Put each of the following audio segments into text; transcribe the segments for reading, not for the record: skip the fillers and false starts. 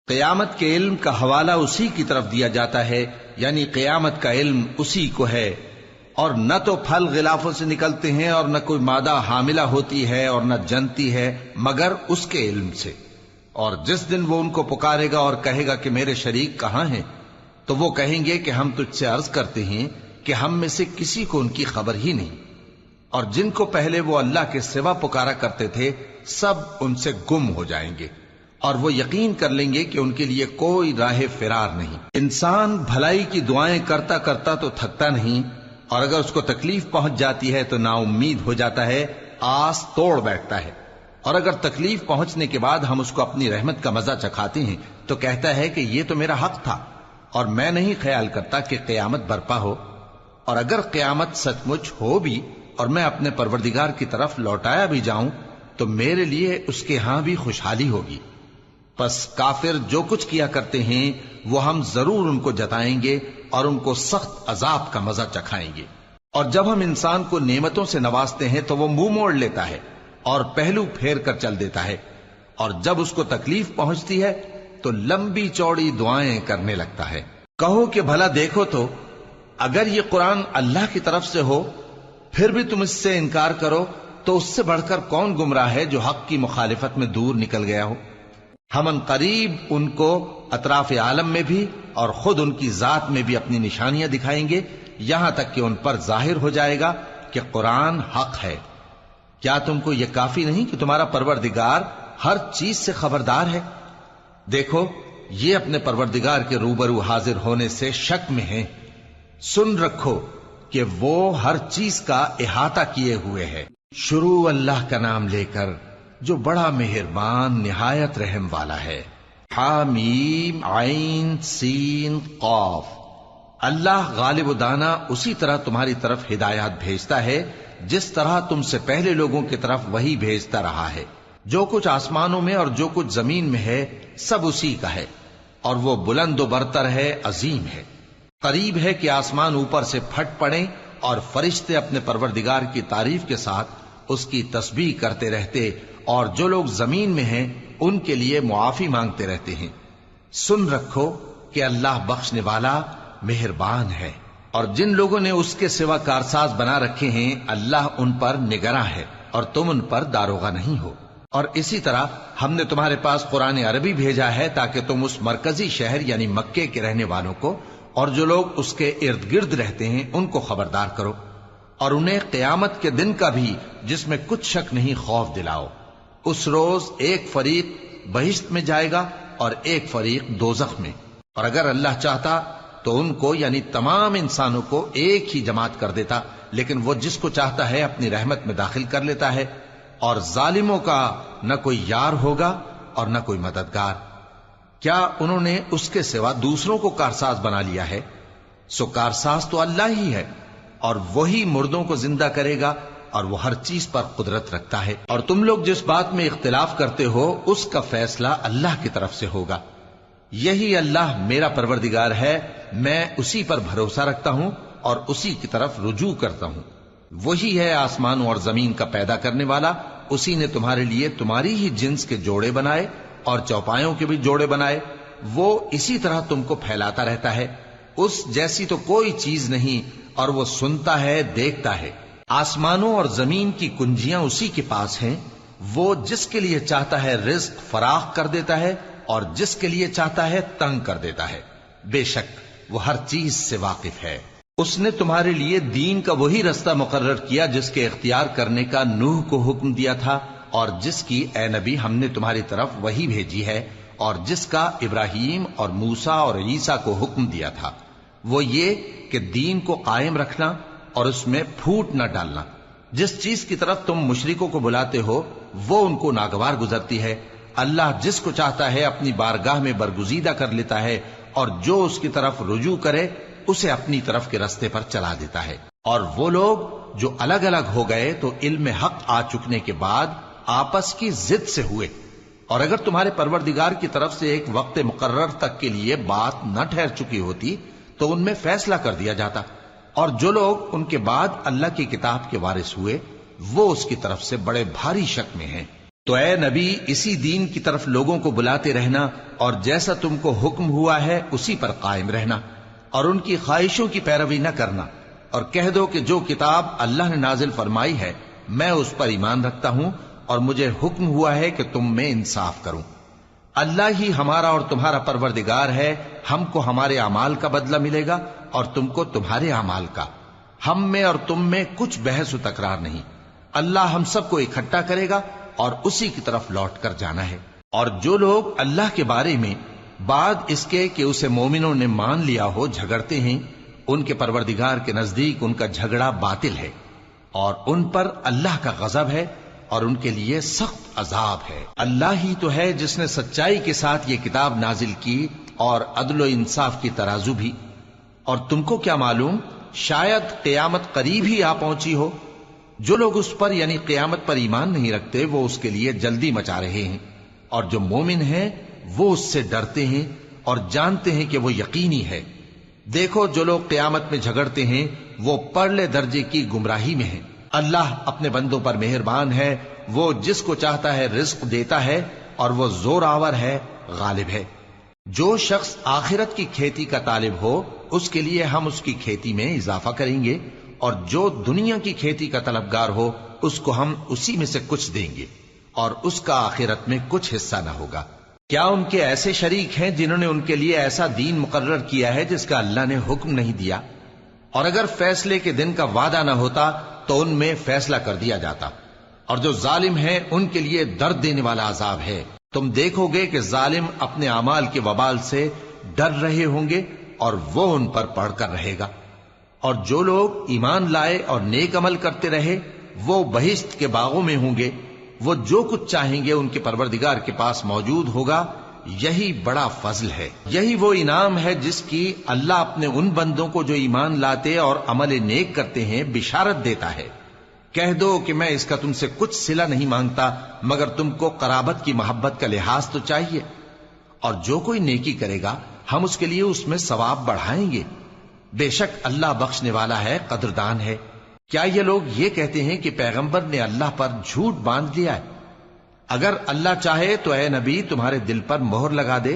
قیامت کے علم کا حوالہ اسی کی طرف دیا جاتا ہے، یعنی قیامت کا علم اسی کو ہے، اور نہ تو پھل غلافوں سے نکلتے ہیں اور نہ کوئی مادہ حاملہ ہوتی ہے اور نہ جنتی ہے مگر اس کے علم سے۔ اور جس دن وہ ان کو پکارے گا اور کہے گا کہ میرے شریک کہاں ہیں، تو وہ کہیں گے کہ ہم تجھ سے عرض کرتے ہیں کہ ہم میں سے کسی کو ان کی خبر ہی نہیں، اور جن کو پہلے وہ اللہ کے سوا پکارا کرتے تھے سب ان سے گم ہو جائیں گے، اور وہ یقین کر لیں گے کہ ان کے لیے کوئی راہ فرار نہیں۔ انسان بھلائی کی دعائیں کرتا کرتا تو تھکتا نہیں، اور اگر اس کو تکلیف پہنچ جاتی ہے تو نا امید ہو جاتا ہے، آس توڑ بیٹھتا ہے، اور اگر تکلیف پہنچنے کے بعد ہم اس کو اپنی رحمت کا مزہ چکھاتے ہیں تو کہتا ہے کہ یہ تو میرا حق تھا اور میں نہیں خیال کرتا کہ قیامت برپا ہو۔ اور اگر قیامت سچ مچ ہو بھی اور میں اپنے پروردگار کی طرف لوٹایا بھی جاؤں تو میرے لیے اس کے ہاں بھی خوشحالی ہوگی۔ پس کافر جو کچھ کیا کرتے ہیں وہ ہم ضرور ان کو جتائیں گے اور ان کو سخت عذاب کا مزہ چکھائیں گے۔ اور جب ہم انسان کو نعمتوں سے نوازتے ہیں تو وہ منہ موڑ لیتا ہے اور پہلو پھیر کر چل دیتا ہے، اور جب اس کو تکلیف پہنچتی ہے تو لمبی چوڑی دعائیں کرنے لگتا ہے۔ کہو کہ بھلا دیکھو تو اگر یہ قرآن اللہ کی طرف سے ہو پھر بھی تم اس سے انکار کرو تو اس سے بڑھ کر کون گمراہ ہے جو حق کی مخالفت میں دور نکل گیا ہو۔ ہم ان قریب ان کو اطراف عالم میں بھی اور خود ان کی ذات میں بھی اپنی نشانیاں دکھائیں گے، یہاں تک کہ ان پر ظاہر ہو جائے گا کہ قرآن حق ہے۔ کیا تم کو یہ کافی نہیں کہ تمہارا پروردگار ہر چیز سے خبردار ہے؟ دیکھو یہ اپنے پروردگار کے روبرو حاضر ہونے سے شک میں ہیں۔ سن رکھو کہ وہ ہر چیز کا احاطہ کیے ہوئے ہے۔ شروع اللہ کا نام لے کر جو بڑا مہربان نہایت رحم والا ہے۔ حامیم عین سین قاف۔ اللہ غالب و دانا اسی طرح تمہاری طرف ہدایات بھیجتا ہے جس طرح تم سے پہلے لوگوں کی طرف وہی بھیجتا رہا ہے۔ جو کچھ آسمانوں میں اور جو کچھ زمین میں ہے سب اسی کا ہے، اور وہ بلند و برتر ہے، عظیم ہے۔ قریب ہے کہ آسمان اوپر سے پھٹ پڑیں اور فرشتے اپنے پروردگار کی تعریف کے ساتھ اس کی تسبیح کرتے رہتے، اور جو لوگ زمین میں ہیں ان کے لیے معافی مانگتے رہتے ہیں۔ سن رکھو کہ اللہ بخشنے والا مہربان ہے۔ اور جن لوگوں نے اس کے سوا کارساز بنا رکھے ہیں اللہ ان پر نگراں ہے اور تم ان پر داروغہ نہیں ہو۔ اور اسی طرح ہم نے تمہارے پاس قرآن عربی بھیجا ہے تاکہ تم اس مرکزی شہر یعنی مکے کے رہنے والوں کو اور جو لوگ اس کے ارد گرد رہتے ہیں ان کو خبردار کرو، اور انہیں قیامت کے دن کا بھی جس میں کچھ شک نہیں خوف دلاؤ۔ اس روز ایک فریق بہشت میں جائے گا اور ایک فریق دوزخ میں، اور اگر اللہ چاہتا تو ان کو یعنی تمام انسانوں کو ایک ہی جماعت کر دیتا، لیکن وہ جس کو چاہتا ہے اپنی رحمت میں داخل کر لیتا ہے، اور ظالموں کا نہ کوئی یار ہوگا اور نہ کوئی مددگار۔ کیا انہوں نے اس کے سوا دوسروں کو کارساز بنا لیا ہے؟ سو کارساز تو اللہ ہی ہے، اور وہی مردوں کو زندہ کرے گا، اور وہ ہر چیز پر قدرت رکھتا ہے۔ اور تم لوگ جس بات میں اختلاف کرتے ہو اس کا فیصلہ اللہ کی طرف سے ہوگا۔ یہی اللہ میرا پروردگار ہے، میں اسی پر بھروسہ رکھتا ہوں اور اسی کی طرف رجوع کرتا ہوں۔ وہی ہے آسمانوں اور زمین کا پیدا کرنے والا، اسی نے تمہارے لیے تمہاری ہی جنس کے جوڑے بنائے اور چوپایوں کے بھی جوڑے بنائے۔ وہ اسی طرح تم کو پھیلاتا رہتا ہے، اس جیسی تو کوئی چیز نہیں، اور وہ سنتا ہے، دیکھتا ہے۔ آسمانوں اور زمین کی کنجیاں اسی کے پاس ہیں، وہ جس کے لیے چاہتا ہے رزق فراخ کر دیتا ہے اور جس کے لیے چاہتا ہے تنگ کر دیتا ہے۔ بے شک وہ ہر چیز سے واقف ہے۔ اس نے تمہارے لیے دین کا وہی رستہ مقرر کیا جس کے اختیار کرنے کا نوح کو حکم دیا تھا، اور جس کی اے نبی ہم نے تمہاری طرف وہی بھیجی ہے، اور جس کا ابراہیم اور موسیٰ اور عیسیٰ کو حکم دیا تھا، وہ یہ کہ دین کو قائم رکھنا اور اس میں پھوٹ نہ ڈالنا۔ جس چیز کی طرف تم مشرکوں کو بلاتے ہو وہ ان کو ناگوار گزرتی ہے۔ اللہ جس کو چاہتا ہے اپنی بارگاہ میں برگزیدہ کر لیتا ہے، اور جو اس کی طرف رجوع کرے اسے اپنی طرف کے رستے پر چلا دیتا ہے۔ اور وہ لوگ جو الگ الگ ہو گئے تو علم حق آ چکنے کے بعد آپس کی ضد سے ہوئے، اور اگر تمہارے پروردگار کی طرف سے ایک وقت مقرر تک کے لیے بات نہ ٹھہر چکی ہوتی تو ان میں فیصلہ کر دیا جاتا، اور جو لوگ ان کے بعد اللہ کی کتاب کے وارث ہوئے وہ اس کی طرف سے بڑے بھاری شک میں ہیں۔ تو اے نبی اسی دین کی طرف لوگوں کو بلاتے رہنا اور جیسا تم کو حکم ہوا ہے اسی پر قائم رہنا اور ان کی خواہشوں کی پیروی نہ کرنا، اور کہہ دو کہ جو کتاب اللہ نے نازل فرمائی ہے میں اس پر ایمان رکھتا ہوں اور مجھے حکم ہوا ہے کہ تم میں انصاف کروں۔ اللہ ہی ہمارا اور تمہارا پروردگار ہے، ہم کو ہمارے اعمال کا بدلہ ملے گا اور تم کو تمہارے اعمال کا، ہم میں اور تم میں کچھ بحث و تکرار نہیں۔ اللہ ہم سب کو اکٹھا کرے گا اور اسی کی طرف لوٹ کر جانا ہے۔ اور جو لوگ اللہ کے بارے میں بعد اس کے کہ اسے مومنوں نے مان لیا ہو جھگڑتے ہیں، ان کے پروردگار کے نزدیک ان کا جھگڑا باطل ہے اور ان پر اللہ کا غضب ہے اور ان کے لیے سخت عذاب ہے۔ اللہ ہی تو ہے جس نے سچائی کے ساتھ یہ کتاب نازل کی اور عدل و انصاف کی ترازو بھی۔ اور تم کو کیا معلوم، شاید قیامت قریب ہی آ پہنچی ہو۔ جو لوگ اس پر یعنی قیامت پر ایمان نہیں رکھتے وہ اس کے لیے جلدی مچا رہے ہیں، اور جو مومن ہیں وہ اس سے ڈرتے ہیں اور جانتے ہیں کہ وہ یقینی ہے۔ دیکھو جو لوگ قیامت میں جھگڑتے ہیں وہ پرلے درجے کی گمراہی میں ہیں۔ اللہ اپنے بندوں پر مہربان ہے، وہ جس کو چاہتا ہے رزق دیتا ہے اور وہ زور آور ہے، غالب ہے۔ جو شخص آخرت کی کھیتی کا طالب ہو اس کے لیے ہم اس کی کھیتی میں اضافہ کریں گے، اور جو دنیا کی کھیتی کا طلبگار ہو اس کو ہم اسی میں سے کچھ دیں گے اور اس کا آخرت میں کچھ حصہ نہ ہوگا۔ کیا ان کے ایسے شریک ہیں جنہوں نے ان کے لیے ایسا دین مقرر کیا ہے جس کا اللہ نے حکم نہیں دیا؟ اور اگر فیصلے کے دن کا وعدہ نہ ہوتا تو ان میں فیصلہ کر دیا جاتا، اور جو ظالم ہیں ان کے لیے درد دینے والا عذاب ہے۔ تم دیکھو گے کہ ظالم اپنے اعمال کے وبال سے ڈر رہے ہوں گے اور وہ ان پر پڑھ کر رہے گا۔ اور جو لوگ ایمان لائے اور نیک عمل کرتے رہے وہ بہشت کے باغوں میں ہوں گے، وہ جو کچھ چاہیں گے ان کے پروردگار کے پاس موجود ہوگا۔ یہی بڑا فضل ہے، یہی وہ انعام ہے جس کی اللہ اپنے ان بندوں کو جو ایمان لاتے اور عمل نیک کرتے ہیں بشارت دیتا ہے۔ کہہ دو کہ میں اس کا تم سے کچھ صلہ نہیں مانگتا مگر تم کو قرابت کی محبت کا لحاظ تو چاہیے، اور جو کوئی نیکی کرے گا ہم اس کے لیے اس میں ثواب بڑھائیں گے۔ بے شک اللہ بخشنے والا ہے، قدردان ہے۔ کیا یہ لوگ یہ کہتے ہیں کہ پیغمبر نے اللہ پر جھوٹ باندھ لیا ہے؟ اگر اللہ چاہے تو اے نبی تمہارے دل پر مہر لگا دے،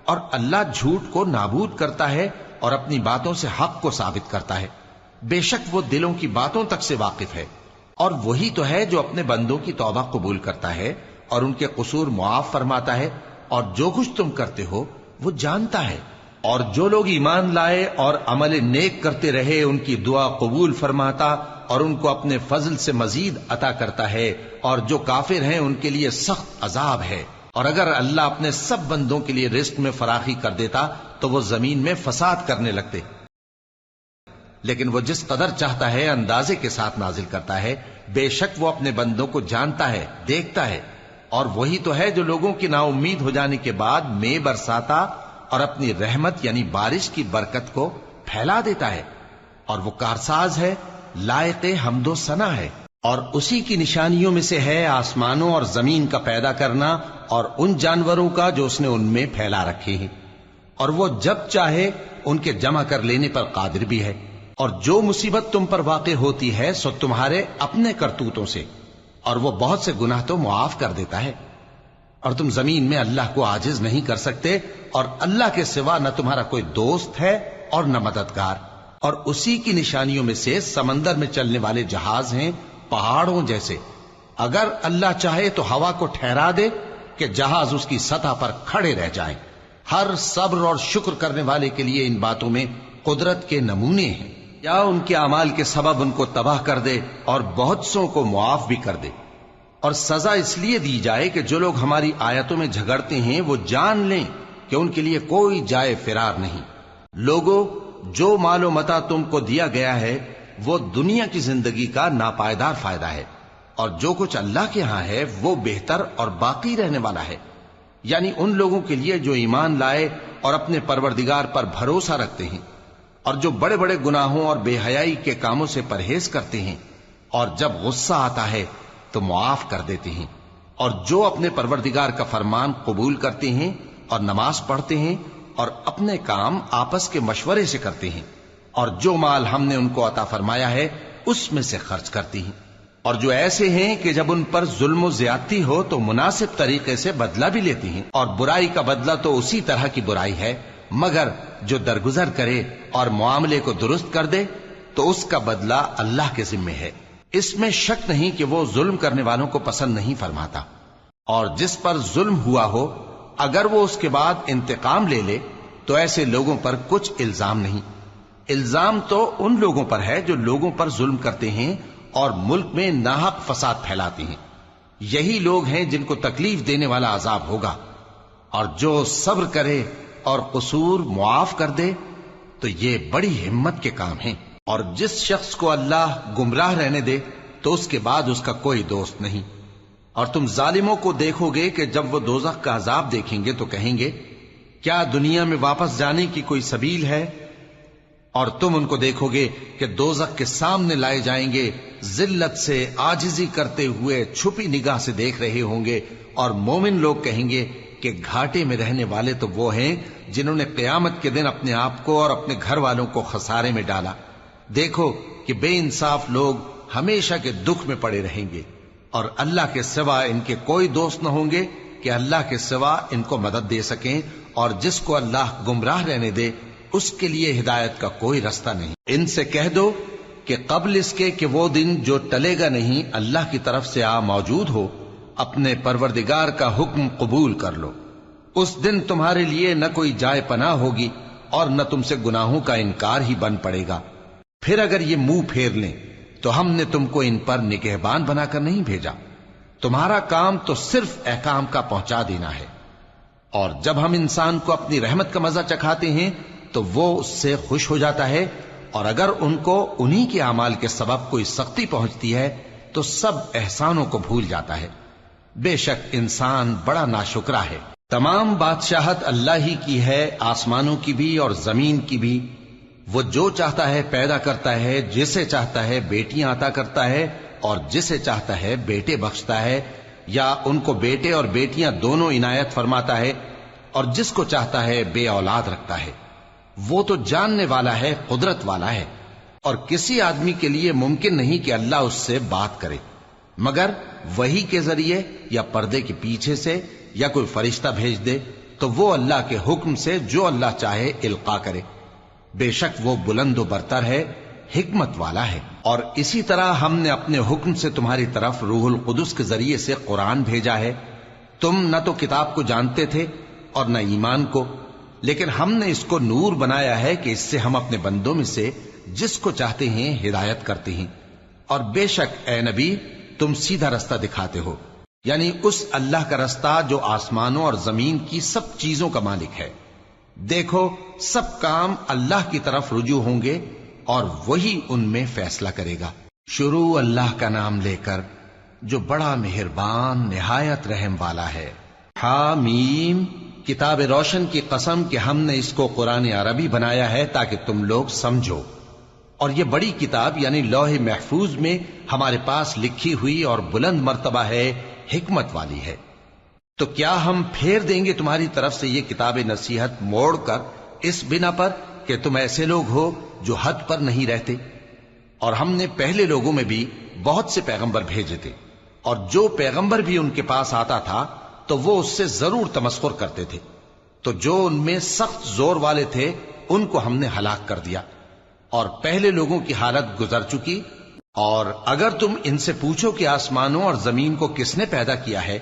اور اللہ جھوٹ کو نابود کرتا ہے اور اپنی باتوں سے حق کو ثابت کرتا ہے۔ بے شک وہ دلوں کی باتوں تک سے واقف ہے، اور وہی تو ہے جو اپنے بندوں کی توبہ قبول کرتا ہے اور ان کے قصور معاف فرماتا ہے، اور جو کچھ تم کرتے ہو وہ جانتا ہے۔ اور جو لوگ ایمان لائے اور عمل نیک کرتے رہے ان کی دعا قبول فرماتا اور ان کو اپنے فضل سے مزید عطا کرتا ہے، اور جو کافر ہیں ان کے لیے سخت عذاب ہے۔ اور اگر اللہ اپنے سب بندوں کے لیے رزق میں فراخی کر دیتا تو وہ زمین میں فساد کرنے لگتے، لیکن وہ جس قدر چاہتا ہے اندازے کے ساتھ نازل کرتا ہے۔ بے شک وہ اپنے بندوں کو جانتا ہے، دیکھتا ہے، اور وہی تو ہے جو لوگوں کی نا امید ہو جانے کے بعد مے برساتا اور اپنی رحمت یعنی بارش کی برکت کو پھیلا دیتا ہے، اور وہ کارساز ہے، لائق حمد و ثنا ہے۔ اور اسی کی نشانیوں میں سے ہے آسمانوں اور زمین کا پیدا کرنا اور ان جانوروں کا جو اس نے ان میں پھیلا رکھے ہیں، اور وہ جب چاہے ان کے جمع کر لینے پر قادر بھی ہے۔ اور جو مصیبت تم پر واقع ہوتی ہے سو تمہارے اپنے کرتوتوں سے، اور وہ بہت سے گناہ تو معاف کر دیتا ہے۔ اور تم زمین میں اللہ کو عاجز نہیں کر سکتے، اور اللہ کے سوا نہ تمہارا کوئی دوست ہے اور نہ مددگار۔ اور اسی کی نشانیوں میں سے سمندر میں چلنے والے جہاز ہیں، پہاڑوں جیسے۔ اگر اللہ چاہے تو ہوا کو ٹھہرا دے کہ جہاز اس کی سطح پر کھڑے رہ جائیں۔ ہر صبر اور شکر کرنے والے کے لیے ان باتوں میں قدرت کے نمونے ہیں۔ یا ان کے اعمال کے سبب ان کو تباہ کر دے اور بہت سوں کو معاف بھی کر دے۔ اور سزا اس لیے دی جائے کہ جو لوگ ہماری آیتوں میں جھگڑتے ہیں وہ جان لیں کہ ان کے لیے کوئی جائے فرار نہیں۔ لوگوں، جو مال و متاع تم کو دیا گیا ہے وہ دنیا کی زندگی کا ناپائیدار فائدہ ہے، اور جو کچھ اللہ کے ہاں ہے وہ بہتر اور باقی رہنے والا ہے، یعنی ان لوگوں کے لیے جو ایمان لائے اور اپنے پروردگار پر بھروسہ رکھتے ہیں، اور جو بڑے بڑے گناہوں اور بے حیائی کے کاموں سے پرہیز کرتے ہیں، اور جب غصہ آتا ہے تو معاف کر دیتے ہیں، اور جو اپنے پروردگار کا فرمان قبول کرتے ہیں اور نماز پڑھتے ہیں اور اپنے کام آپس کے مشورے سے کرتے ہیں، اور جو مال ہم نے ان کو عطا فرمایا ہے اس میں سے خرچ کرتے ہیں۔ اور جو ایسے ہیں کہ جب ان پر ظلم و زیادتی ہو تو مناسب طریقے سے بدلہ بھی لیتی ہیں، اور برائی کا بدلہ تو اسی طرح کی برائی ہے، مگر جو درگزر کرے اور معاملے کو درست کر دے تو اس کا بدلہ اللہ کے ذمے ہے۔ اس میں شک نہیں کہ وہ ظلم کرنے والوں کو پسند نہیں فرماتا، اور جس پر ظلم ہوا ہو اگر وہ اس کے بعد انتقام لے لے تو ایسے لوگوں پر کچھ الزام نہیں۔ الزام تو ان لوگوں پر ہے جو لوگوں پر ظلم کرتے ہیں اور ملک میں ناحق فساد پھیلاتے ہیں، یہی لوگ ہیں جن کو تکلیف دینے والا عذاب ہوگا۔ اور جو صبر کرے اور قصور معاف کر دے تو یہ بڑی ہمت کے کام ہیں۔ اور جس شخص کو اللہ گمراہ رہنے دے تو اس کے بعد اس کا کوئی دوست نہیں۔ اور تم ظالموں کو دیکھو گے کہ جب وہ دوزخ کا عذاب دیکھیں گے تو کہیں گے کیا دنیا میں واپس جانے کی کوئی سبیل ہے؟ اور تم ان کو دیکھو گے کہ دوزخ کے سامنے لائے جائیں گے، ذلت سے عاجزی کرتے ہوئے چھپی نگاہ سے دیکھ رہے ہوں گے، اور مومن لوگ کہیں گے کہ گھاٹے میں رہنے والے تو وہ ہیں جنہوں نے قیامت کے دن اپنے آپ کو اور اپنے گھر والوں کو خسارے میں ڈالا۔ دیکھو کہ بے انصاف لوگ ہمیشہ کے دکھ میں پڑے رہیں گے، اور اللہ کے سوا ان کے کوئی دوست نہ ہوں گے کہ اللہ کے سوا ان کو مدد دے سکیں، اور جس کو اللہ گمراہ رہنے دے اس کے لیے ہدایت کا کوئی رستہ نہیں۔ ان سے کہہ دو کہ قبل اس کے کہ وہ دن جو ٹلے گا نہیں اللہ کی طرف سے آ موجود ہو، اپنے پروردگار کا حکم قبول کر لو۔ اس دن تمہارے لیے نہ کوئی جائے پناہ ہوگی اور نہ تم سے گناہوں کا انکار ہی بن پڑے گا۔ پھر اگر یہ منہ پھیر لیں تو ہم نے تم کو ان پر نگہبان بنا کر نہیں بھیجا، تمہارا کام تو صرف احکام کا پہنچا دینا ہے۔ اور جب ہم انسان کو اپنی رحمت کا مزہ چکھاتے ہیں تو وہ اس سے خوش ہو جاتا ہے، اور اگر ان کو انہی کے اعمال کے سبب کوئی سختی پہنچتی ہے تو سب احسانوں کو بھول جاتا ہے۔ بے شک انسان بڑا ناشکرا ہے۔ تمام بادشاہت اللہ ہی کی ہے، آسمانوں کی بھی اور زمین کی بھی۔ وہ جو چاہتا ہے پیدا کرتا ہے، جسے چاہتا ہے بیٹیاں عطا کرتا ہے اور جسے چاہتا ہے بیٹے بخشتا ہے، یا ان کو بیٹے اور بیٹیاں دونوں عنایت فرماتا ہے، اور جس کو چاہتا ہے بے اولاد رکھتا ہے۔ وہ تو جاننے والا ہے، قدرت والا ہے، اور کسی آدمی کے لیے ممکن نہیں کہ اللہ اس سے بات کرے مگر وحی کے ذریعے یا پردے کے پیچھے سے، یا کوئی فرشتہ بھیج دے تو وہ اللہ کے حکم سے جو اللہ چاہے القا کرے۔ بے شک وہ بلند و برتر ہے، حکمت والا ہے۔ اور اسی طرح ہم نے اپنے حکم سے تمہاری طرف روح القدس کے ذریعے سے قرآن بھیجا ہے۔ تم نہ تو کتاب کو جانتے تھے اور نہ ایمان کو، لیکن ہم نے اس کو نور بنایا ہے کہ اس سے ہم اپنے بندوں میں سے جس کو چاہتے ہیں ہدایت کرتے ہیں۔ اور بے شک اے نبی تم سیدھا رستہ دکھاتے ہو، یعنی اس اللہ کا رستہ جو آسمانوں اور زمین کی سب چیزوں کا مالک ہے۔ دیکھو سب کام اللہ کی طرف رجوع ہوں گے اور وہی ان میں فیصلہ کرے گا۔ شروع اللہ کا نام لے کر جو بڑا مہربان نہایت رحم والا ہے۔ حامیم، کتاب روشن کی قسم کہ ہم نے اس کو قرآن عربی بنایا ہے تاکہ تم لوگ سمجھو۔ اور یہ بڑی کتاب یعنی لوح محفوظ میں ہمارے پاس لکھی ہوئی اور بلند مرتبہ ہے، حکمت والی ہے۔ تو کیا ہم پھیر دیں گے تمہاری طرف سے یہ کتاب نصیحت موڑ کر اس بنا پر کہ تم ایسے لوگ ہو جو حد پر نہیں رہتے؟ اور ہم نے پہلے لوگوں میں بھی بہت سے پیغمبر بھیجے تھے، اور جو پیغمبر بھی ان کے پاس آتا تھا تو وہ اس سے ضرور تمسخر کرتے تھے، تو جو ان میں سخت زور والے تھے ان کو ہم نے ہلاک کر دیا، اور پہلے لوگوں کی حالت گزر چکی۔ اور اگر تم ان سے پوچھو کہ آسمانوں اور زمین کو کس نے پیدا کیا ہے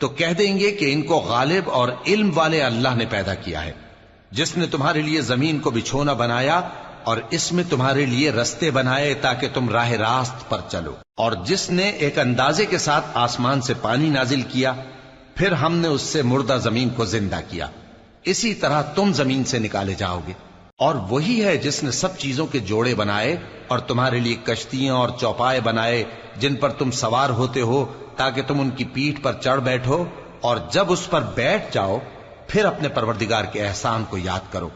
تو کہہ دیں گے کہ ان کو غالب اور علم والے اللہ نے پیدا کیا ہے، جس نے تمہارے لیے زمین کو بچھونا بنایا اور اس میں تمہارے لیے رستے بنائے تاکہ تم راہ راست پر چلو، اور جس نے ایک اندازے کے ساتھ آسمان سے پانی نازل کیا، پھر ہم نے اس سے مردہ زمین کو زندہ کیا، اسی طرح تم زمین سے نکالے جاؤ گے۔ اور وہی ہے جس نے سب چیزوں کے جوڑے بنائے اور تمہارے لیے کشتیاں اور چوپائے بنائے جن پر تم سوار ہوتے ہو تاکہ تم ان کی پیٹھ پر چڑھ بیٹھو، اور جب اس پر بیٹھ جاؤ پھر اپنے پروردگار کے احسان کو یاد کرو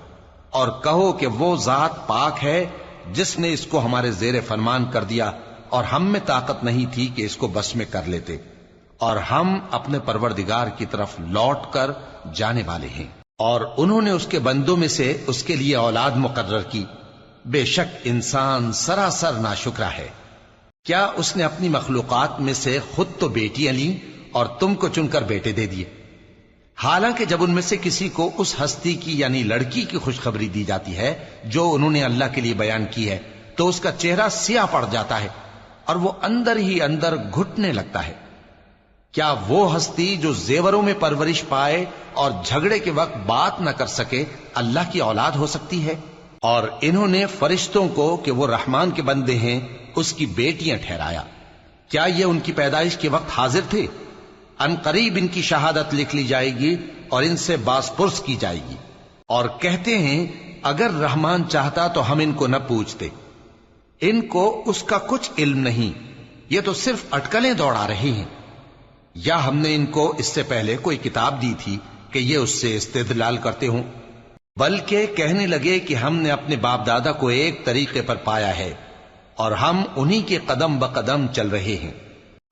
اور کہو کہ وہ ذات پاک ہے جس نے اس کو ہمارے زیر فرمان کر دیا اور ہم میں طاقت نہیں تھی کہ اس کو بس میں کر لیتے، اور ہم اپنے پروردگار کی طرف لوٹ کر جانے والے ہیں۔ اور انہوں نے اس کے بندوں میں سے اس کے لیے اولاد مقرر کی، بے شک انسان سراسر ناشکرا ہے۔ کیا اس نے اپنی مخلوقات میں سے خود تو بیٹیاں لیں اور تم کو چن کر بیٹے دے دیے؟ حالانکہ جب ان میں سے کسی کو اس ہستی کی یعنی لڑکی کی خوشخبری دی جاتی ہے جو انہوں نے اللہ کے لیے بیان کی ہے تو اس کا چہرہ سیاہ پڑ جاتا ہے اور وہ اندر ہی اندر گھٹنے لگتا ہے۔ کیا وہ ہستی جو زیوروں میں پرورش پائے اور جھگڑے کے وقت بات نہ کر سکے اللہ کی اولاد ہو سکتی ہے؟ اور انہوں نے فرشتوں کو کہ وہ رحمان کے بندے ہیں اس کی بیٹیاں ٹھہرایا۔ کیا یہ ان کی پیدائش کے وقت حاضر تھے؟ ان قریب ان کی شہادت لکھ لی جائے گی اور ان سے باز پرس کی جائے گی۔ اور کہتے ہیں اگر رحمان چاہتا تو ہم ان کو نہ پوچھتے، ان کو اس کا کچھ علم نہیں، یہ تو صرف اٹکلیں دوڑا رہے ہیں۔ یا ہم نے ان کو اس سے پہلے کوئی کتاب دی تھی کہ یہ اس سے استدلال کرتے ہوں؟ بلکہ کہنے لگے کہ ہم نے اپنے باپ دادا کو ایک طریقے پر پایا ہے اور ہم انہی کے قدم بقدم چل رہے ہیں،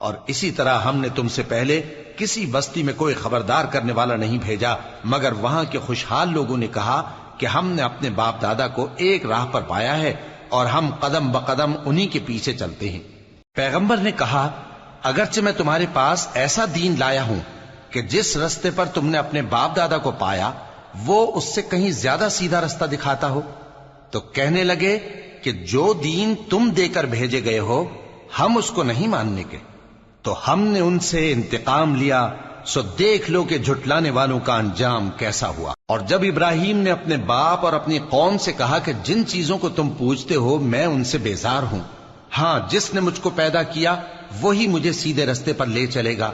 اور اسی طرح ہم نے تم سے پہلے کسی بستی میں کوئی خبردار کرنے والا نہیں بھیجا مگر وہاں کے خوشحال لوگوں نے کہا کہ ہم نے اپنے باپ دادا کو ایک راہ پر پایا ہے اور ہم قدم بقدم انہی کے پیچھے چلتے ہیں۔ پیغمبر نے کہا اگرچہ میں تمہارے پاس ایسا دین لایا ہوں کہ جس رستے پر تم نے اپنے باپ دادا کو پایا وہ اس سے کہیں زیادہ سیدھا رستہ دکھاتا ہو، تو کہنے لگے کہ جو دین تم دے کر بھیجے گئے ہو ہم اس کو نہیں ماننے کے، تو ہم نے ان سے انتقام لیا، سو دیکھ لو کہ جھٹلانے والوں کا انجام کیسا ہوا۔ اور جب ابراہیم نے اپنے باپ اور اپنی قوم سے کہا کہ جن چیزوں کو تم پوجتے ہو میں ان سے بیزار ہوں، ہاں جس نے مجھ کو پیدا کیا وہی مجھے سیدھے رستے پر لے چلے گا،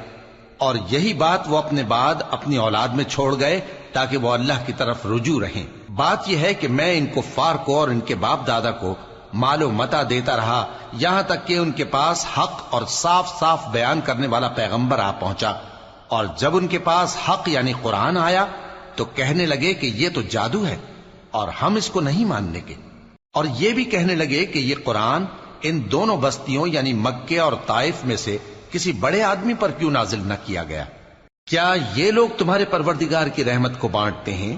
اور یہی بات وہ اپنے بعد اپنی اولاد میں چھوڑ گئے تاکہ وہ اللہ کی طرف رجوع رہیں۔ بات یہ ہے کہ میں ان کفار کو اور ان کے باپ دادا کو مال و متاع دیتا رہا یہاں تک کہ ان کے پاس حق اور صاف صاف بیان کرنے والا پیغمبر آ پہنچا، اور جب ان کے پاس حق یعنی قرآن آیا تو کہنے لگے کہ یہ تو جادو ہے اور ہم اس کو نہیں ماننے کے، اور یہ بھی کہنے لگے کہ یہ قرآن ان دونوں بستیوں یعنی مکے اور طائف میں سے کسی بڑے آدمی پر کیوں نازل نہ کیا گیا؟ کیا یہ لوگ تمہارے پروردگار کی رحمت کو بانٹتے ہیں؟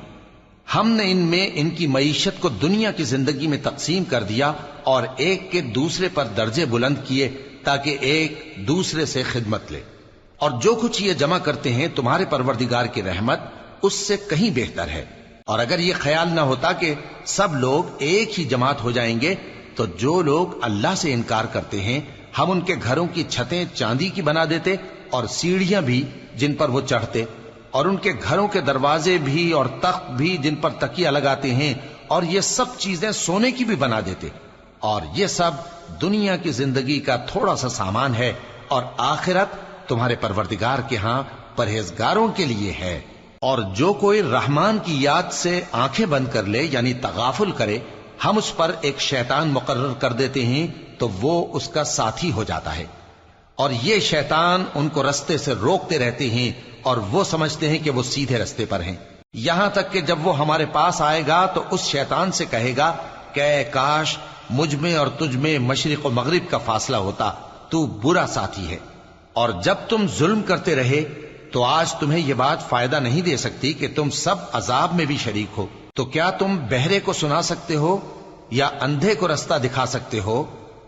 ہم نے ان میں ان کی معیشت کو دنیا کی زندگی میں تقسیم کر دیا اور ایک کے دوسرے پر درجے بلند کیے تاکہ ایک دوسرے سے خدمت لے، اور جو کچھ یہ جمع کرتے ہیں تمہارے پروردگار کی رحمت اس سے کہیں بہتر ہے۔ اور اگر یہ خیال نہ ہوتا کہ سب لوگ ایک ہی جماعت ہو جائیں گے تو جو لوگ اللہ سے انکار کرتے ہیں ہم ان کے گھروں کی چھتیں چاندی کی بنا دیتے اور سیڑھیاں بھی جن پر وہ چڑھتے، اور ان کے گھروں کے دروازے بھی اور تخت بھی جن پر تکیہ لگاتے ہیں، اور یہ سب چیزیں سونے کی بھی بنا دیتے، اور یہ سب دنیا کی زندگی کا تھوڑا سا سامان ہے، اور آخرت تمہارے پروردگار کے ہاں پرہیزگاروں کے لیے ہے۔ اور جو کوئی رحمان کی یاد سے آنکھیں بند کر لے یعنی تغافل کرے ہم اس پر ایک شیطان مقرر کر دیتے ہیں تو وہ اس کا ساتھی ہو جاتا ہے، اور یہ شیطان ان کو رستے سے روکتے رہتے ہیں اور وہ سمجھتے ہیں کہ وہ سیدھے رستے پر ہیں، یہاں تک کہ جب وہ ہمارے پاس آئے گا تو اس شیطان سے کہے گا کہ اے کاش مجھ میں اور تجھ میں مشرق و مغرب کا فاصلہ ہوتا، تو برا ساتھی ہے۔ اور جب تم ظلم کرتے رہے تو آج تمہیں یہ بات فائدہ نہیں دے سکتی کہ تم سب عذاب میں بھی شریک ہو، تو کیا تم بہرے کو سنا سکتے ہو یا اندھے کو رستہ دکھا سکتے ہو،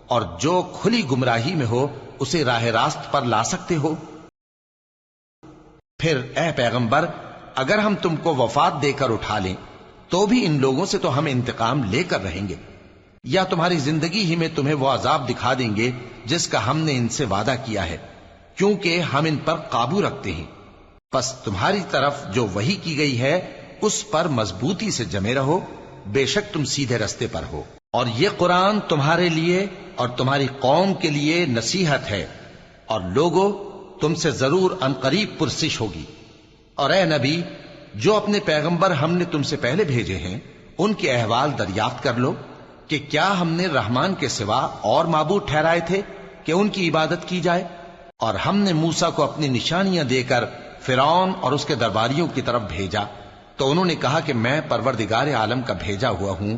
اور جو کھلی گمراہی میں ہو اسے راہ راست پر لا سکتے ہو؟ پھر اے پیغمبر اگر ہم تم کو وفات دے کر اٹھا لیں تو بھی ان لوگوں سے تو ہم انتقام لے کر رہیں گے، یا تمہاری زندگی ہی میں تمہیں وہ عذاب دکھا دیں گے جس کا ہم نے ان سے وعدہ کیا ہے، کیونکہ ہم ان پر قابو رکھتے ہیں۔ پس تمہاری طرف جو وحی کی گئی ہے اس پر مضبوطی سے جمے رہو، بے شک تم سیدھے رستے پر ہو، اور یہ قرآن تمہارے لیے اور تمہاری قوم کے لیے نصیحت ہے، اور لوگوں تم سے ضرور عنقریب پرسش ہوگی۔ اور اے نبی جو اپنے پیغمبر ہم نے تم سے پہلے بھیجے ہیں ان کے احوال دریافت کر لو کہ کیا ہم نے رحمان کے سوا اور معبود ٹھہرائے تھے کہ ان کی عبادت کی جائے؟ اور ہم نے موسیٰ کو اپنی نشانیاں دے کر فرعون اور اس کے درباریوں کی طرف بھیجا تو انہوں نے کہا کہ میں پروردگار عالم کا بھیجا ہوا ہوں۔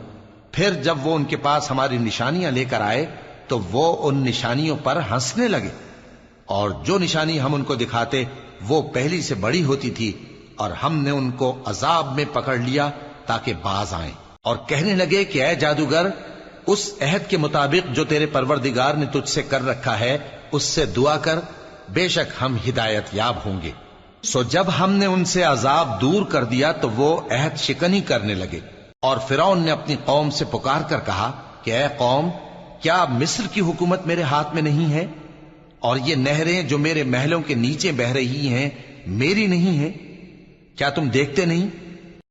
پھر جب وہ ان کے پاس ہماری نشانیاں لے کر آئے تو وہ ان نشانیوں پر ہنسنے لگے، اور جو نشانی ہم ان کو دکھاتے وہ پہلی سے بڑی ہوتی تھی، اور ہم نے ان کو عذاب میں پکڑ لیا تاکہ باز آئیں، اور کہنے لگے کہ اے جادوگر اس عہد کے مطابق جو تیرے پروردگار نے تجھ سے کر رکھا ہے اس سے دعا کر، بے شک ہم ہدایت یاب ہوں گے۔ سو جب ہم نے ان سے عذاب دور کر دیا تو وہ عہد شکنی کرنے لگے، اور فرعون نے اپنی قوم سے پکار کر کہا کہ اے قوم، کیا مصر کی حکومت میرے ہاتھ میں نہیں ہے، اور یہ نہریں جو میرے محلوں کے نیچے بہ رہی ہیں میری نہیں ہیں؟ کیا تم دیکھتے نہیں؟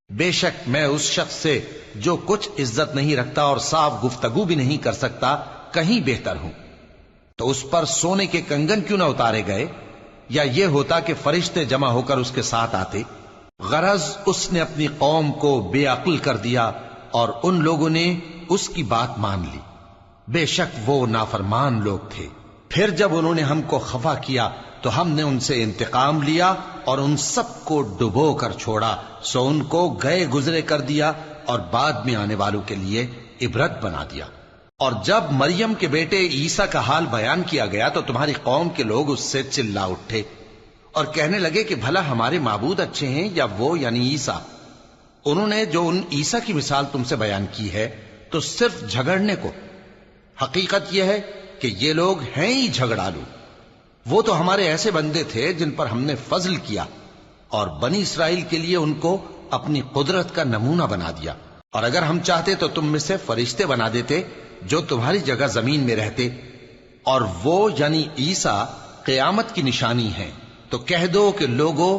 بے شک میں اس شخص سے جو کچھ عزت نہیں رکھتا اور صاف گفتگو بھی نہیں کر سکتا کہیں بہتر ہوں۔ تو اس پر سونے کے کنگن کیوں نہ اتارے گئے، یا یہ ہوتا کہ فرشتے جمع ہو کر اس کے ساتھ آتے؟ غرض اس نے اپنی قوم کو بے عقل کر دیا اور ان لوگوں نے اس کی بات مان لی، بے شک وہ نافرمان لوگ تھے۔ پھر جب انہوں نے ہم کو خفا کیا تو ہم نے ان سے انتقام لیا اور ان سب کو ڈبو کر چھوڑا، سو ان کو گئے گزرے کر دیا اور بعد میں آنے والوں کے لیے عبرت بنا دیا۔ اور جب مریم کے بیٹے عیسیٰ کا حال بیان کیا گیا تو تمہاری قوم کے لوگ اس سے چلا اٹھے اور کہنے لگے کہ بھلا ہمارے معبود اچھے ہیں یا وہ یعنی عیسیٰ؟ انہوں نے جو ان عیسیٰ کی مثال تم سے بیان کی ہے تو صرف جھگڑنے کو۔ حقیقت یہ ہے کہ یہ لوگ ہیں ہی جھگڑالو۔ وہ تو ہمارے ایسے بندے تھے جن پر ہم نے فضل کیا، اور بنی اسرائیل کے لیے ان کو اپنی قدرت کا نمونہ بنا دیا، اور اگر ہم چاہتے تو تم میں سے فرشتے بنا دیتے جو تمہاری جگہ زمین میں رہتے، اور وہ یعنی عیسیٰ قیامت کی نشانی ہیں۔ تو کہہ دو کہ لوگوں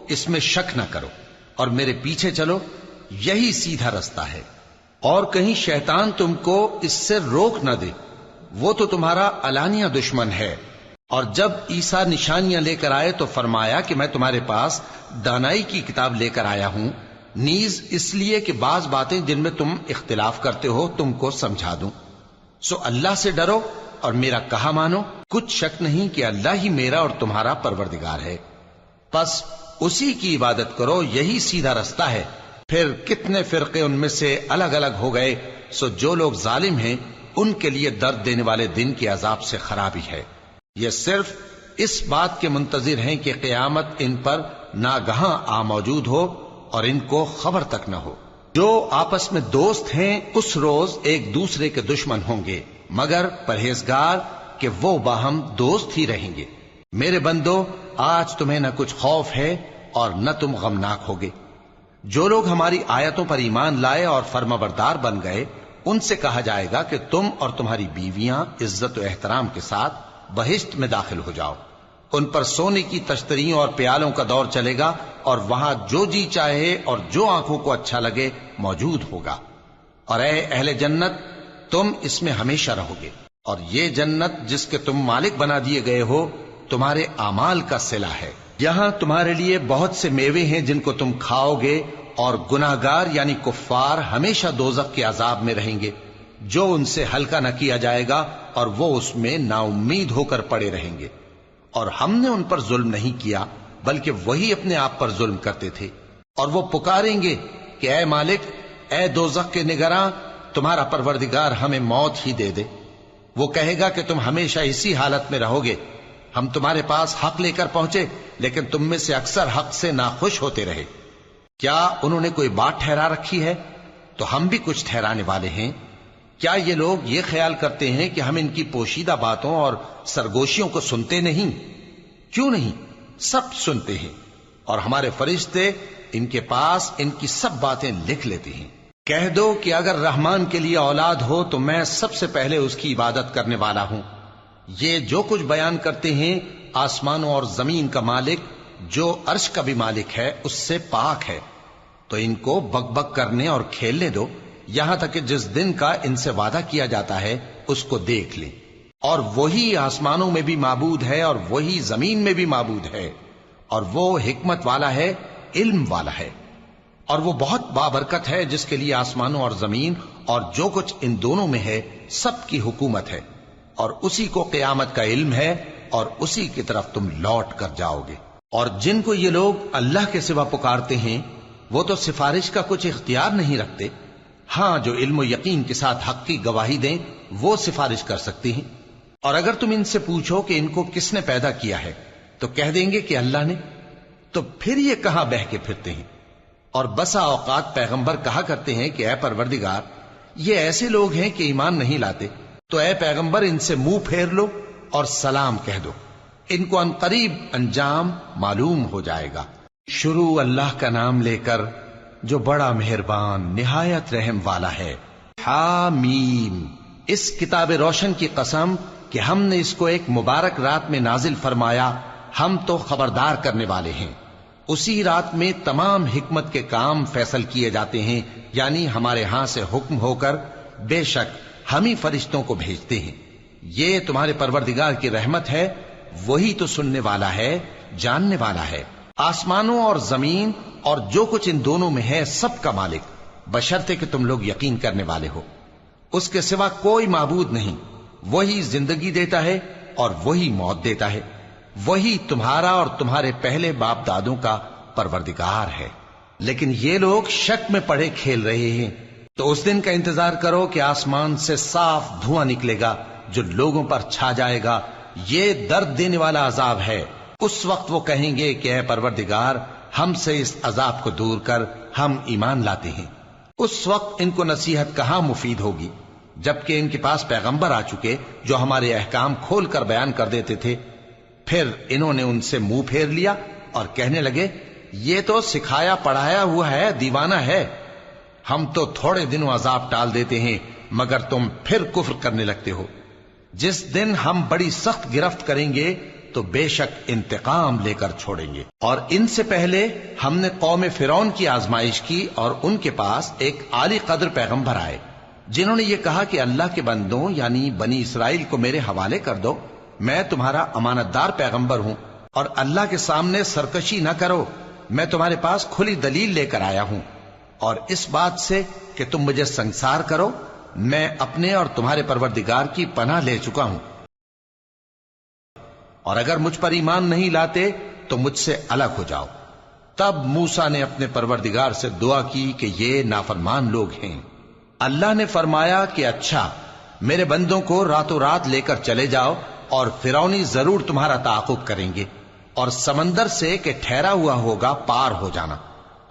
اس میں شک نہ کرو اور میرے پیچھے چلو، یہی سیدھا رستہ ہے، اور کہیں شیطان تم کو اس سے روک نہ دے، وہ تو تمہارا علانیہ دشمن ہے۔ اور جب عیسیٰ نشانیاں لے کر آئے تو فرمایا کہ میں تمہارے پاس دانائی کی کتاب لے کر آیا ہوں، نیز اس لیے کہ بعض باتیں جن میں تم اختلاف کرتے ہو تم کو سمجھا دوں۔ سو اللہ سے ڈرو اور میرا کہا مانو، کچھ شک نہیں کہ اللہ ہی میرا اور تمہارا پروردگار ہے، پس اسی کی عبادت کرو، یہی سیدھا رستہ ہے۔ پھر کتنے فرقے ان میں سے الگ الگ ہو گئے، سو جو لوگ ظالم ہیں ان کے لیے درد دینے والے دن کے عذاب سے خرابی ہے۔ یہ صرف اس بات کے منتظر ہیں کہ قیامت ان پر ناگہاں آ موجود ہو اور ان کو خبر تک نہ ہو۔ جو آپس میں دوست ہیں اس روز ایک دوسرے کے دشمن ہوں گے، مگر پرہیزگار کہ وہ باہم دوست ہی رہیں گے۔ میرے بندو، آج تمہیں نہ کچھ خوف ہے اور نہ تم غمناک ہوگے۔ جو لوگ ہماری آیتوں پر ایمان لائے اور فرمانبردار بن گئے ان سے کہا جائے گا کہ تم اور تمہاری بیویاں عزت و احترام کے ساتھ بہشت میں داخل ہو جاؤ۔ ان پر سونے کی تشتریوں اور پیالوں کا دور چلے گا، اور وہاں جو جی چاہے اور جو آنکھوں کو اچھا لگے موجود ہوگا۔ اور اے اہل جنت، تم اس میں ہمیشہ رہو گے، اور یہ جنت جس کے تم مالک بنا دیے گئے ہو تمہارے اعمال کا صلہ ہے۔ یہاں تمہارے لیے بہت سے میوے ہیں جن کو تم کھاؤ گے، اور گناہگار یعنی کفار ہمیشہ دوزخ کے عذاب میں رہیں گے جو ان سے ہلکا نہ کیا جائے گا، اور وہ اس میں نا امید ہو کر پڑے رہیں گے۔ اور ہم نے ان پر ظلم نہیں کیا بلکہ وہی اپنے آپ پر ظلم کرتے تھے۔ اور وہ پکاریں گے کہ اے مالک، اے دوزخ کے نگراں، تمہارا پروردگار ہمیں موت ہی دے دے۔ وہ کہے گا کہ تم ہمیشہ اسی حالت میں رہو گے، ہم تمہارے پاس حق لے کر پہنچے لیکن تم میں سے اکثر حق سے ناخوش ہوتے رہے۔ کیا انہوں نے کوئی بات ٹھہرا رکھی ہے؟ تو ہم بھی کچھ ٹھہرانے والے ہیں۔ کیا یہ لوگ یہ خیال کرتے ہیں کہ ہم ان کی پوشیدہ باتوں اور سرگوشیوں کو سنتے نہیں؟ کیوں نہیں، سب سنتے ہیں، اور ہمارے فرشتے ان کے پاس ان کی سب باتیں لکھ لیتے ہیں۔ کہہ دو کہ اگر رحمان کے لیے اولاد ہو تو میں سب سے پہلے اس کی عبادت کرنے والا ہوں۔ یہ جو کچھ بیان کرتے ہیں آسمانوں اور زمین کا مالک جو عرش کا بھی مالک ہے اس سے پاک ہے، تو ان کو بک بک کرنے اور کھیلنے دو، یہاں تک کہ جس دن کا ان سے وعدہ کیا جاتا ہے اس کو دیکھ لیں۔ اور وہی آسمانوں میں بھی معبود ہے اور وہی زمین میں بھی معبود ہے، اور وہ حکمت والا ہے، علم والا ہے، اور وہ بہت بابرکت ہے جس کے لیے آسمانوں اور زمین اور جو کچھ ان دونوں میں ہے سب کی حکومت ہے، اور اسی کو قیامت کا علم ہے، اور اسی کی طرف تم لوٹ کر جاؤ گے۔ اور جن کو یہ لوگ اللہ کے سوا پکارتے ہیں وہ تو سفارش کا کچھ اختیار نہیں رکھتے، ہاں جو علم و یقین کے ساتھ حق کی گواہی دیں وہ سفارش کر سکتی ہیں۔ اور اگر تم ان سے پوچھو کہ ان کو کس نے پیدا کیا ہے تو کہہ دیں گے کہ اللہ نے، تو پھر یہ کہاں بہہ کے پھرتے ہیں؟ اور بسا اوقات پیغمبر کہا کرتے ہیں کہ اے پروردگار، یہ ایسے لوگ ہیں کہ ایمان نہیں لاتے، تو اے پیغمبر ان سے منہ پھیر لو اور سلام کہہ دو، ان کو عنقریب انجام معلوم ہو جائے گا۔ شروع اللہ کا نام لے کر جو بڑا مہربان نہایت رحم والا ہے۔ حامیم، اس کتاب روشن کی قسم کہ ہم نے اس کو ایک مبارک رات میں نازل فرمایا، ہم تو خبردار کرنے والے ہیں۔ اسی رات میں تمام حکمت کے کام فیصل کیے جاتے ہیں، یعنی ہمارے ہاں سے حکم ہو کر بے شک ہم ہی فرشتوں کو بھیجتے ہیں۔ یہ تمہارے پروردگار کی رحمت ہے، وہی تو سننے والا ہے، جاننے والا ہے۔ آسمانوں اور زمین اور جو کچھ ان دونوں میں ہے سب کا مالک، بشرطے کہ تم لوگ یقین کرنے والے ہو۔ اس کے سوا کوئی معبود نہیں، وہی زندگی دیتا ہے اور وہی موت دیتا ہے، وہی تمہارا اور تمہارے پہلے باپ دادوں کا پروردگار ہے۔ لیکن یہ لوگ شک میں پڑے کھیل رہے ہیں، تو اس دن کا انتظار کرو کہ آسمان سے صاف دھواں نکلے گا جو لوگوں پر چھا جائے گا، یہ درد دینے والا عذاب ہے۔ اس وقت وہ کہیں گے کہ اے پروردگار ہم سے اس عذاب کو دور کر، ہم ایمان لاتے ہیں۔ اس وقت ان کو نصیحت کہاں مفید ہوگی، جبکہ ان کے پاس پیغمبر آ چکے جو ہمارے احکام کھول کر بیان کر دیتے تھے۔ پھر انہوں نے ان سے منہ پھیر لیا اور کہنے لگے یہ تو سکھایا پڑھایا ہوا ہے، دیوانہ ہے، ہم تو تھوڑے دنوں عذاب ٹال دیتے ہیں مگر تم پھر کفر کرنے لگتے ہو۔ جس دن ہم بڑی سخت گرفت کریں گے تو بے شک انتقام لے کر چھوڑیں گے۔ اور ان سے پہلے ہم نے قوم فرعون کی آزمائش کی اور ان کے پاس ایک عالی قدر پیغمبر آئے جنہوں نے یہ کہا کہ اللہ کے بندوں یعنی بنی اسرائیل کو میرے حوالے کر دو، میں تمہارا امانت دار پیغمبر ہوں، اور اللہ کے سامنے سرکشی نہ کرو، میں تمہارے پاس کھلی دلیل لے کر آیا ہوں، اور اس بات سے کہ تم مجھے سنگسار کرو، میں اپنے اور تمہارے پروردگار کی پناہ لے چکا ہوں، اور اگر مجھ پر ایمان نہیں لاتے تو مجھ سے الگ ہو جاؤ۔ تب موسیٰ نے اپنے پروردگار سے دعا کی کہ یہ نافرمان لوگ ہیں۔ اللہ نے فرمایا کہ اچھا، میرے بندوں کو راتوں رات لے کر چلے جاؤ، اور فرعونی ضرور تمہارا تعاقب کریں گے، اور سمندر سے کہ ٹھہرا ہوا ہوگا پار ہو جانا،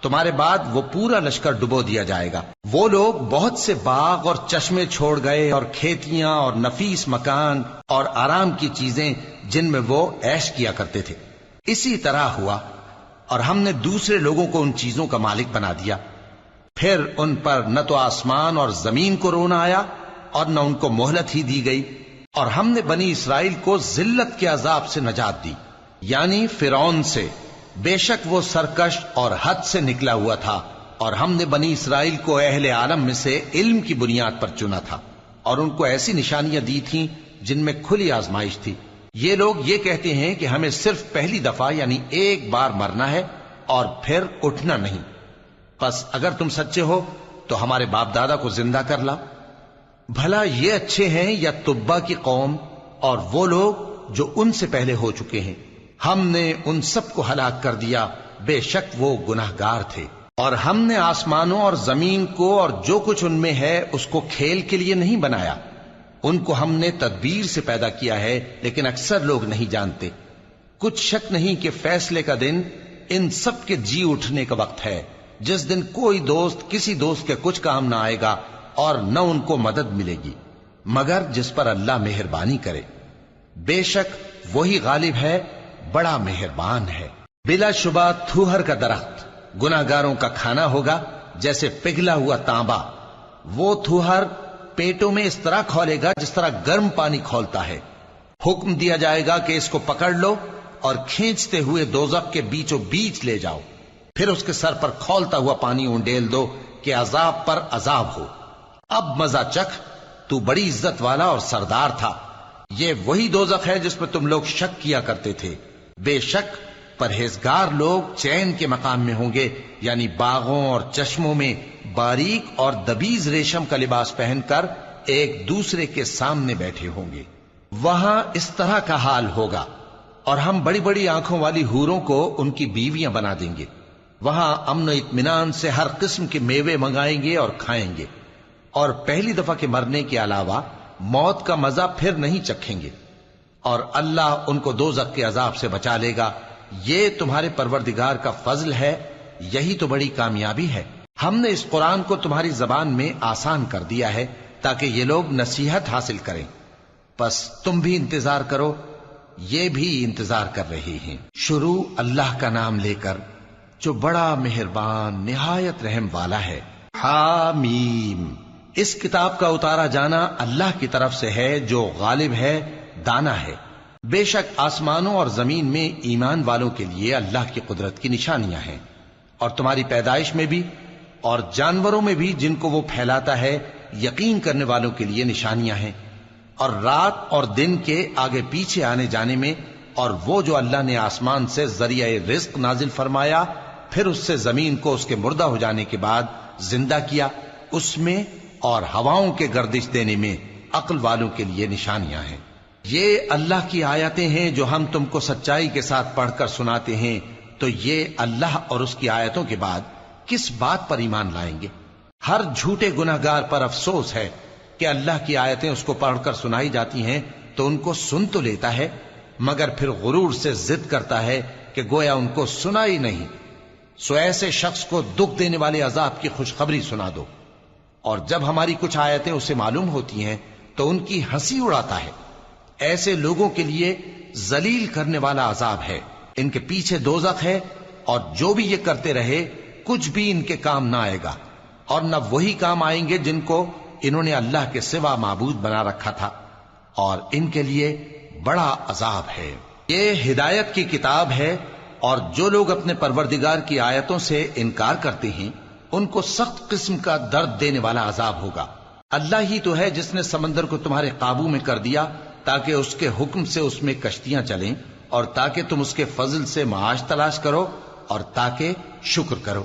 تمہارے بعد وہ پورا لشکر ڈبو دیا جائے گا۔ وہ لوگ بہت سے باغ اور چشمے چھوڑ گئے اور کھیتیاں اور نفیس مکان اور آرام کی چیزیں جن میں وہ عیش کیا کرتے تھے۔ اسی طرح ہوا، اور ہم نے دوسرے لوگوں کو ان چیزوں کا مالک بنا دیا۔ پھر ان پر نہ تو آسمان اور زمین کو رونا آیا اور نہ ان کو مہلت ہی دی گئی، اور ہم نے بنی اسرائیل کو ذلت کے عذاب سے نجات دی، یعنی فرعون سے، بے شک وہ سرکش اور حد سے نکلا ہوا تھا، اور ہم نے بنی اسرائیل کو اہل عالم میں سے علم کی بنیاد پر چنا تھا، اور ان کو ایسی نشانیاں دی تھیں جن میں کھلی آزمائش تھی۔ یہ لوگ یہ کہتے ہیں کہ ہمیں صرف پہلی دفعہ یعنی ایک بار مرنا ہے اور پھر اٹھنا نہیں، پس اگر تم سچے ہو تو ہمارے باپ دادا کو زندہ کر لاؤ۔ بھلا یہ اچھے ہیں یا تبا کی قوم اور وہ لوگ جو ان سے پہلے ہو چکے ہیں؟ ہم نے ان سب کو ہلاک کر دیا، بے شک وہ گناہگار تھے۔ اور ہم نے آسمانوں اور زمین کو اور جو کچھ ان میں ہے اس کو کھیل کے لیے نہیں بنایا، ان کو ہم نے تدبیر سے پیدا کیا ہے، لیکن اکثر لوگ نہیں جانتے۔ کچھ شک نہیں کہ فیصلے کا دن ان سب کے جی اٹھنے کا وقت ہے، جس دن کوئی دوست کسی دوست کے کچھ کام نہ آئے گا اور نہ ان کو مدد ملے گی مگر جس پر اللہ مہربانی کرے، بے شک وہی غالب ہے، بڑا مہربان ہے۔ بلا شبہ تھوہر کا درخت گناہگاروں کا کھانا ہوگا جیسے پگھلا ہوا تانبا، وہ تھوہر پیٹوں میں اس طرح کھولے گا جس طرح گرم پانی کھولتا ہے۔ حکم دیا جائے گا کہ اس کو پکڑ لو اور کھینچتے ہوئے دوزخ کے بیچوں بیچ لے جاؤ، پھر اس کے سر پر کھولتا ہوا پانی اونڈیل دو کہ عذاب پر عذاب ہو۔ اب مزہ چکھ، تو بڑی عزت والا اور سردار تھا۔ یہ وہی دوزخ ہے جس پر تم لوگ شک کیا کرتے تھے۔ بے شک پرہیزگار لوگ چین کے مقام میں ہوں گے، یعنی باغوں اور چشموں میں باریک اور دبیز ریشم کا لباس پہن کر ایک دوسرے کے سامنے بیٹھے ہوں گے۔ وہاں اس طرح کا حال ہوگا، اور ہم بڑی بڑی آنکھوں والی حوروں کو ان کی بیویاں بنا دیں گے۔ وہاں امن و اطمینان سے ہر قسم کے میوے منگائیں گے اور کھائیں گے، اور پہلی دفعہ کے مرنے کے علاوہ موت کا مزہ پھر نہیں چکھیں گے، اور اللہ ان کو دوزخ کے عذاب سے بچا لے گا۔ یہ تمہارے پروردگار کا فضل ہے، یہی تو بڑی کامیابی ہے۔ ہم نے اس قرآن کو تمہاری زبان میں آسان کر دیا ہے تاکہ یہ لوگ نصیحت حاصل کریں، پس تم بھی انتظار کرو، یہ بھی انتظار کر رہے ہیں۔ شروع اللہ کا نام لے کر جو بڑا مہربان نہایت رحم والا ہے۔ حامیم، اس کتاب کا اتارا جانا اللہ کی طرف سے ہے جو غالب ہے، دانا ہے۔ بے شک آسمانوں اور زمین میں ایمان والوں کے لیے اللہ کی قدرت کی نشانیاں ہیں، اور تمہاری پیدائش میں بھی اور جانوروں میں بھی جن کو وہ پھیلاتا ہے یقین کرنے والوں کے لیے نشانیاں ہیں، اور رات اور دن کے آگے پیچھے آنے جانے میں، اور وہ جو اللہ نے آسمان سے ذریعہ رزق نازل فرمایا پھر اس سے زمین کو اس کے مردہ ہو جانے کے بعد زندہ کیا، اس میں اور ہواؤں کے گردش دینے میں عقل والوں کے لیے نشانیاں ہیں۔ یہ اللہ کی آیتیں ہیں جو ہم تم کو سچائی کے ساتھ پڑھ کر سناتے ہیں، تو یہ اللہ اور اس کی آیتوں کے بعد کس بات پر ایمان لائیں گے؟ ہر جھوٹے گناہگار پر افسوس ہے کہ اللہ کی آیتیں اس کو پڑھ کر سنائی جاتی ہیں تو ان کو سن تو لیتا ہے، مگر پھر غرور سے ضد کرتا ہے کہ گویا ان کو سنا ہی نہیں۔ سو ایسے شخص کو دکھ دینے والے عذاب کی خوشخبری سنا دو، اور جب ہماری کچھ آیتیں اسے معلوم ہوتی ہیں تو ان کی ہنسی اڑاتا ہے۔ ایسے لوگوں کے لیے ذلیل کرنے والا عذاب ہے، ان کے پیچھے دوزخ ہے، اور جو بھی یہ کرتے رہے کچھ بھی ان کے کام نہ آئے گا، اور نہ وہی کام آئیں گے جن کو انہوں نے اللہ کے سوا معبود بنا رکھا تھا، اور ان کے لیے بڑا عذاب ہے۔ یہ ہدایت کی کتاب ہے، اور جو لوگ اپنے پروردگار کی آیتوں سے انکار کرتے ہیں ان کو سخت قسم کا درد دینے والا عذاب ہوگا۔ اللہ ہی تو ہے جس نے سمندر کو تمہارے قابو میں کر دیا تاکہ اس کے حکم سے اس میں کشتیاں چلیں، اور تاکہ تم اس کے فضل سے معاش تلاش کرو، اور تاکہ شکر کرو۔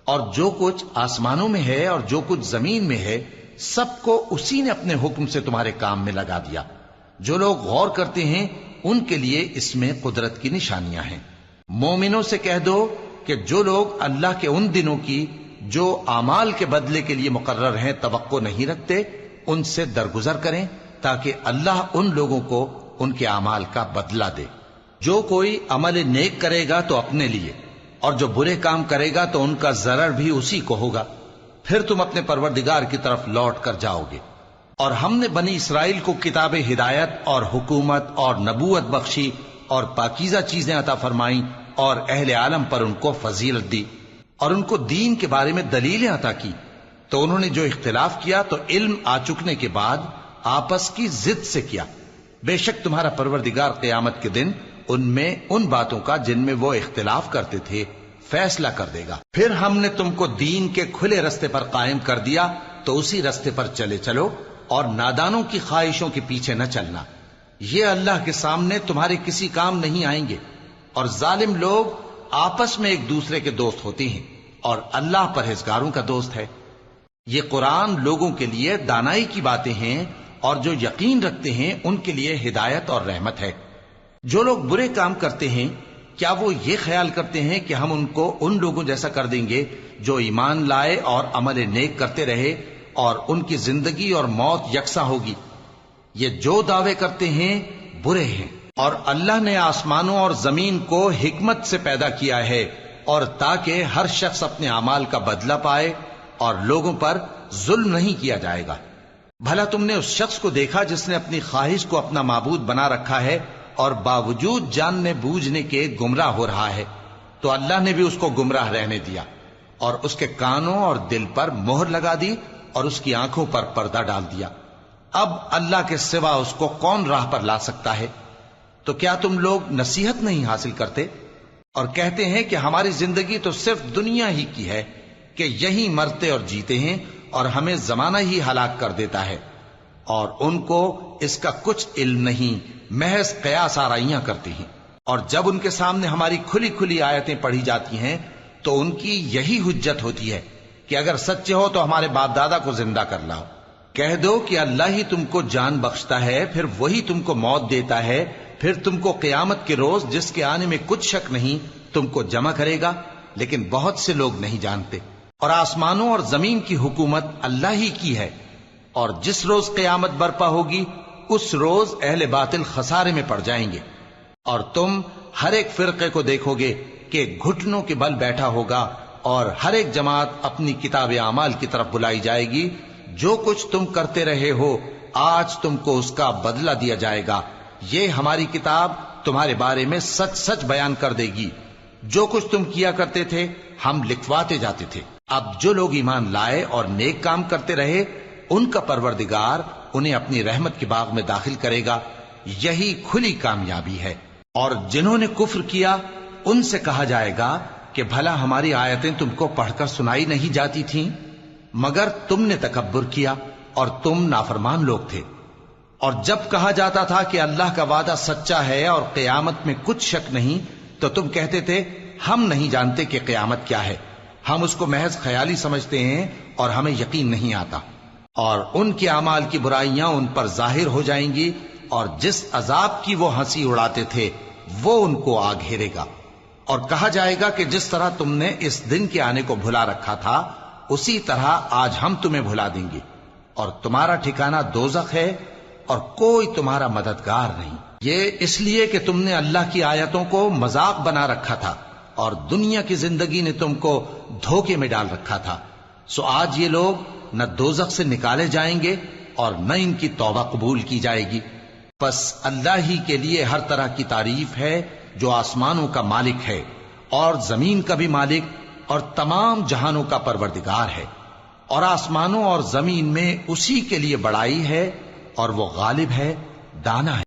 اور جو کچھ آسمانوں میں ہے اور جو کچھ زمین میں ہے سب کو اسی نے اپنے حکم سے تمہارے کام میں لگا دیا۔ جو لوگ غور کرتے ہیں ان کے لیے اس میں قدرت کی نشانیاں ہیں۔ مومنوں سے کہہ دو کہ جو لوگ اللہ کے ان دنوں کی جو اعمال کے بدلے کے لیے مقرر ہیں توقع نہیں رکھتے، ان سے درگزر کریں تاکہ اللہ ان لوگوں کو ان کے اعمال کا بدلہ دے۔ جو کوئی عمل نیک کرے گا تو اپنے لیے، اور جو برے کام کرے گا تو ان کا ضرر بھی اسی کو ہوگا، پھر تم اپنے پروردگار کی طرف لوٹ کر جاؤ گے۔ اور ہم نے بنی اسرائیل کو کتاب ہدایت اور حکومت اور نبوت بخشی اور پاکیزہ چیزیں عطا فرمائیں، اور اہل عالم پر ان کو فضیلت دی، اور ان کو دین کے بارے میں دلیلیں عطا کی، تو انہوں نے جو اختلاف کیا تو علم آ چکنے کے بعد آپس کی ضد سے کیا۔ بے شک تمہارا پروردگار قیامت کے دن ان میں ان باتوں کا جن میں وہ اختلاف کرتے تھے فیصلہ کر دے گا۔ پھر ہم نے تم کو دین کے کھلے رستے پر قائم کر دیا، تو اسی رستے پر چلے چلو، اور نادانوں کی خواہشوں کے پیچھے نہ چلنا، یہ اللہ کے سامنے تمہارے کسی کام نہیں آئیں گے۔ اور ظالم لوگ آپس میں ایک دوسرے کے دوست ہوتے ہیں، اور اللہ پرہیزگاروں کا دوست ہے۔ یہ قرآن لوگوں کے لیے دانائی کی باتیں ہیں، اور جو یقین رکھتے ہیں ان کے لیے ہدایت اور رحمت ہے۔ جو لوگ برے کام کرتے ہیں کیا وہ یہ خیال کرتے ہیں کہ ہم ان کو ان لوگوں جیسا کر دیں گے جو ایمان لائے اور عمل نیک کرتے رہے، اور ان کی زندگی اور موت یکساں ہوگی؟ یہ جو دعوے کرتے ہیں برے ہیں۔ اور اللہ نے آسمانوں اور زمین کو حکمت سے پیدا کیا ہے، اور تاکہ ہر شخص اپنے اعمال کا بدلہ پائے، اور لوگوں پر ظلم نہیں کیا جائے گا۔ بھلا تم نے اس شخص کو دیکھا جس نے اپنی خواہش کو اپنا معبود بنا رکھا ہے اور باوجود جاننے بوجھنے کے گمراہ ہو رہا ہے؟ تو اللہ نے بھی اس کو گمراہ رہنے دیا، اور اس کے کانوں اور دل پر مہر لگا دی، اور اس کی آنکھوں پر پردہ ڈال دیا۔ اب اللہ کے سوا اس کو کون راہ پر لا سکتا ہے؟ تو کیا تم لوگ نصیحت نہیں حاصل کرتے اور کہتے ہیں کہ ہماری زندگی تو صرف دنیا ہی کی ہے، کہ یہی مرتے اور جیتے ہیں، اور ہمیں زمانہ ہی ہلاک کر دیتا ہے، اور ان کو اس کا کچھ علم نہیں، محض قیاس آرائیاں کرتے ہیں۔ اور جب ان کے سامنے ہماری کھلی کھلی آیتیں پڑھی جاتی ہیں تو ان کی یہی حجت ہوتی ہے کہ اگر سچے ہو تو ہمارے باپ دادا کو زندہ کر لاؤ۔ کہہ دو کہ اللہ ہی تم کو جان بخشتا ہے، پھر وہی تم کو موت دیتا ہے، پھر تم کو قیامت کے روز جس کے آنے میں کچھ شک نہیں تم کو جمع کرے گا، لیکن بہت سے لوگ نہیں جانتے۔ اور آسمانوں اور زمین کی حکومت اللہ ہی کی ہے، اور جس روز قیامت برپا ہوگی اس روز اہل باطل خسارے میں پڑ جائیں گے، اور تم ہر ایک فرقے کو دیکھو گے کہ گھٹنوں کے بل بیٹھا ہوگا اور ہر ایک جماعت اپنی کتاب اعمال کی طرف بلائی جائے گی. جو کچھ تم کرتے رہے ہو آج تم کو اس کا بدلہ دیا جائے گا. یہ ہماری کتاب تمہارے بارے میں سچ سچ بیان کر دے گی. جو کچھ تم کیا کرتے تھے ہم لکھواتے جاتے تھے. اب جو لوگ ایمان لائے اور نیک کام کرتے رہے ان کا پروردگار انہیں اپنی رحمت کے باغ میں داخل کرے گا. یہی کھلی کامیابی ہے. اور جنہوں نے کفر کیا ان سے کہا جائے گا کہ بھلا ہماری آیتیں تم کو پڑھ کر سنائی نہیں جاتی تھیں؟ مگر تم نے تکبر کیا اور تم نافرمان لوگ تھے. اور جب کہا جاتا تھا کہ اللہ کا وعدہ سچا ہے اور قیامت میں کچھ شک نہیں تو تم کہتے تھے ہم نہیں جانتے کہ قیامت کیا ہے، ہم اس کو محض خیالی سمجھتے ہیں اور ہمیں یقین نہیں آتا. اور ان کے اعمال کی برائیاں ان پر ظاہر ہو جائیں گی اور جس عذاب کی وہ ہنسی اڑاتے تھے وہ ان کو آ گھیرے گا. اور کہا جائے گا کہ جس طرح تم نے اس دن کے آنے کو بھلا رکھا تھا اسی طرح آج ہم تمہیں بھلا دیں گے، اور تمہارا ٹھکانہ دوزخ ہے اور کوئی تمہارا مددگار نہیں. یہ اس لیے کہ تم نے اللہ کی آیتوں کو مذاق بنا رکھا تھا اور دنیا کی زندگی نے تم کو دھوکے میں ڈال رکھا تھا. سو آج یہ لوگ نہ دوزخ سے نکالے جائیں گے اور نہ ان کی توبہ قبول کی جائے گی. بس اللہ ہی کے لیے ہر طرح کی تعریف ہے جو آسمانوں کا مالک ہے اور زمین کا بھی مالک اور تمام جہانوں کا پروردگار ہے. اور آسمانوں اور زمین میں اسی کے لیے بڑائی ہے اور وہ غالب ہے، دانا ہے.